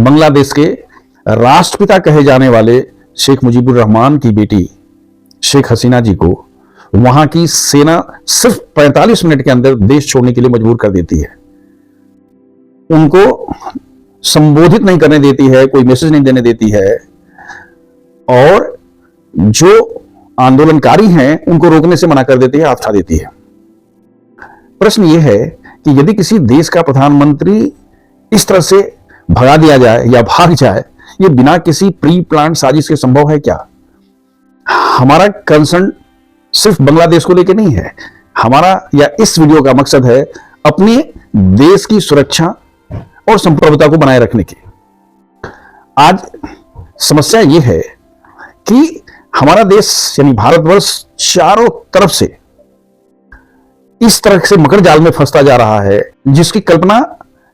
बांग्लादेश के राष्ट्रपिता कहे जाने वाले शेख मुजीबुर रहमान की बेटी शेख हसीना जी को वहां की सेना सिर्फ 45 मिनट के अंदर देश छोड़ने के लिए मजबूर कर देती है। उनको संबोधित नहीं करने देती है, कोई मैसेज नहीं देने देती है, और जो आंदोलनकारी हैं उनको रोकने से मना कर देती है, हाथ उठा देती है। प्रश्न यह है कि यदि किसी देश का प्रधानमंत्री इस तरह से भगा दिया जाए या भाग जाए, ये बिना किसी प्री प्लान साजिश के संभव है क्या? हमारा कंसर्न सिर्फ बांग्लादेश को लेकर नहीं है। हमारा या इस वीडियो का मकसद है अपने देश की सुरक्षा और संप्रभुता को बनाए रखने की। आज समस्या यह है कि हमारा देश यानी भारतवर्ष चारों तरफ से इस तरह से मकर जाल में फंसता जा रहा है जिसकी कल्पना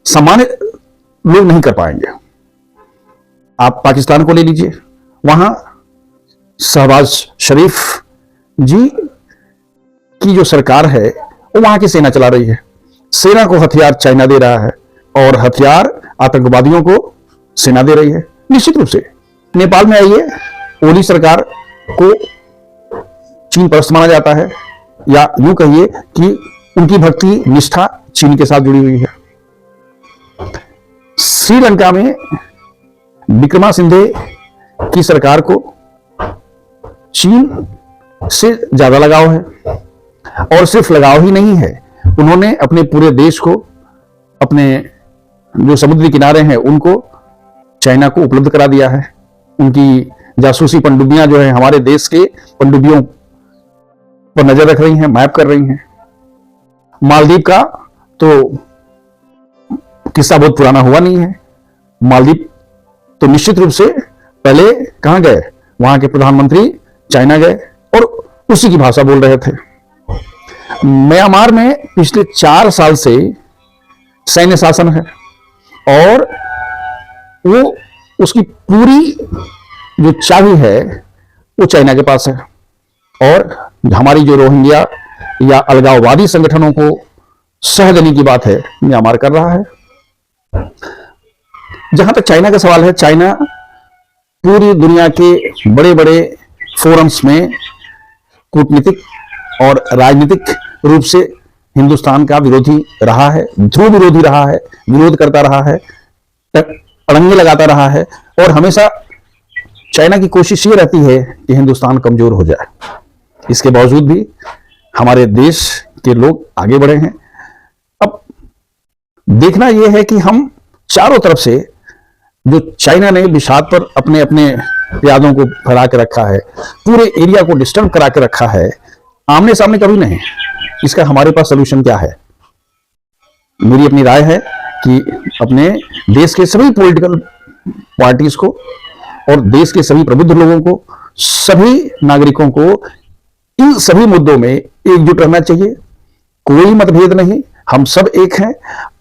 सामान्य लोग नहीं कर पाएंगे। आप पाकिस्तान को ले लीजिए, वहां शहबाज शरीफ जी की जो सरकार है वो वहां की सेना चला रही है। सेना को हथियार चाइना दे रहा है और हथियार आतंकवादियों को सेना दे रही है। निश्चित रूप से नेपाल में आइए, ओली सरकार को चीन परस्त माना जाता है, या यूं कहिए कि उनकी भक्ति निष्ठा चीन के साथ जुड़ी हुई है। श्रीलंका में विक्रमासिंघे की सरकार को चीन से ज्यादा लगाव है, और सिर्फ लगाव ही नहीं है, उन्होंने अपने पूरे देश को, अपने जो समुद्री किनारे हैं उनको चाइना को उपलब्ध करा दिया है। उनकी जासूसी पनडुब्बियां जो है हमारे देश के पनडुब्बियों पर नजर रख रही हैं, मैप कर रही हैं। मालदीव का तो किस्सा बहुत पुराना हुआ नहीं है। मालदीव तो निश्चित रूप से पहले कहां गए, वहां के प्रधानमंत्री चाइना गए और उसी की भाषा बोल रहे थे। म्यांमार में पिछले 4 साल से सैन्य शासन है और वो उसकी पूरी जो चाबी है वो चाइना के पास है, और हमारी जो रोहिंग्या या अलगाववादी संगठनों को सह देने की बात है म्यांमार कर रहा है। जहां तक चाइना का सवाल है, चाइना पूरी दुनिया के बड़े बड़े फोरम्स में कूटनीतिक और राजनीतिक रूप से हिंदुस्तान का विरोधी रहा है, ध्रुव विरोधी रहा है, विरोध करता रहा है, अड़ंगे लगाता रहा है, और हमेशा चाइना की कोशिश ये रहती है कि हिंदुस्तान कमजोर हो जाए। इसके बावजूद भी हमारे देश के लोग आगे बढ़े हैं। अब देखना यह है कि हम चारों तरफ से जो चाइना ने विषाद पर अपने अपने प्यादों को फैला के रखा है, पूरे एरिया को डिस्टर्ब करा के रखा है, आमने सामने कभी नहीं। इसका हमारे पास सलूशन क्या है? मेरी अपनी राय है कि अपने देश के सभी पॉलिटिकल पार्टीज को और देश के सभी प्रबुद्ध लोगों को, सभी नागरिकों को इन सभी मुद्दों में एकजुट रहना चाहिए। कोई मतभेद नहीं, हम सब एक हैं,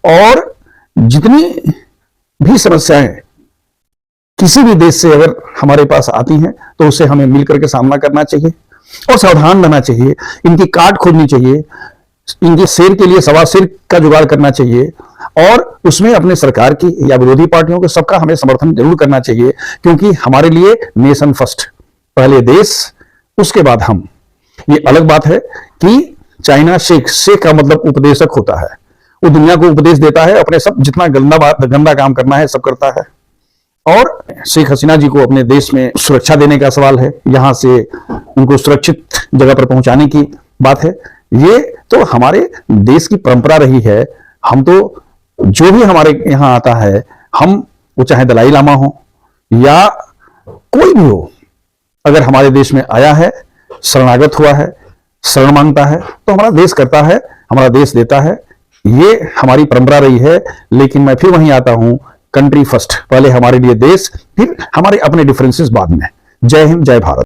और जितनी भी समस्याएं किसी भी देश से अगर हमारे पास आती हैं तो उससे हमें मिलकर के सामना करना चाहिए और सावधान रहना चाहिए। इनकी काट खोजनी चाहिए, इनके शेर के लिए सवा शेर का जुगाड़ करना चाहिए, और उसमें अपने सरकार की या विरोधी पार्टियों के सबका हमें समर्थन जरूर करना चाहिए, क्योंकि हमारे लिए नेशन फर्स्ट, पहले देश उसके बाद हम। ये अलग बात है कि चाइना शेख का मतलब उपदेशक होता है, वो दुनिया को उपदेश देता है, अपने सब जितना गंदा काम करना है सब करता है। और शेख हसीना जी को अपने देश में सुरक्षा देने का सवाल है, यहां से उनको सुरक्षित जगह पर पहुंचाने की बात है। ये तो हमारे देश की परंपरा रही है। हम तो जो भी हमारे यहां आता है, हम वो चाहे दलाई लामा हो या कोई भी हो, अगर हमारे देश में आया है, शरणागत हुआ है, शरण मांगता है, तो हमारा देश करता है, हमारा देश देता है। ये हमारी परंपरा रही है। लेकिन मैं फिर वहीं आता हूं, कंट्री फर्स्ट, पहले हमारे लिए देश, फिर हमारे अपने डिफरेंसेस बाद में। जय हिंद, जय भारत।